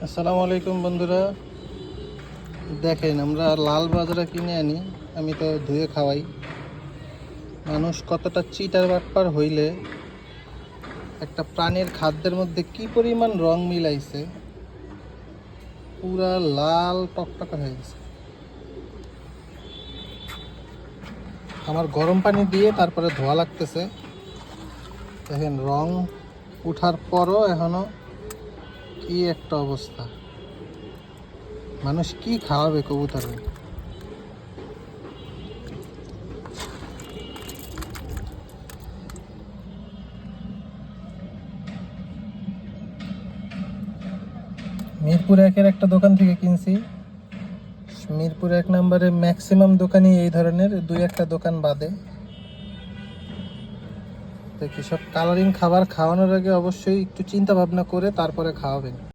আসসালামু আলাইকুম বন্ধুরা, দেখেন আমরা লাল বাজরা কিনে আনি, আমি তো ধুয়ে খাওয়াই। মানুষ কতটা চিটার বাটপার হইলে একটা প্রাণীর খাদ্যের মধ্যে কি পরিমাণ রং মিলাইছে, পুরা লাল টকটকা হয়ে গেছে। আমার গরম পানি দিয়ে তারপরে ধোয়া লাগতেছে। দেখেন রং উঠার পরও এখনো কি একটা অবস্থা। মানুষ কি খাওয়াবে কবুতরে? মিরপুর একের একটা দোকান থেকে কিনছি। মিরপুর 1 নম্বরে ম্যাক্সিমাম দোকানই এই ধরনের, দুই একটা দোকান বাদে। তো সব কালারিং খাবার খাওয়ানোর আগে অবশ্যই একটু চিন্তা ভাবনা করে তারপরে খাওয়াবেন।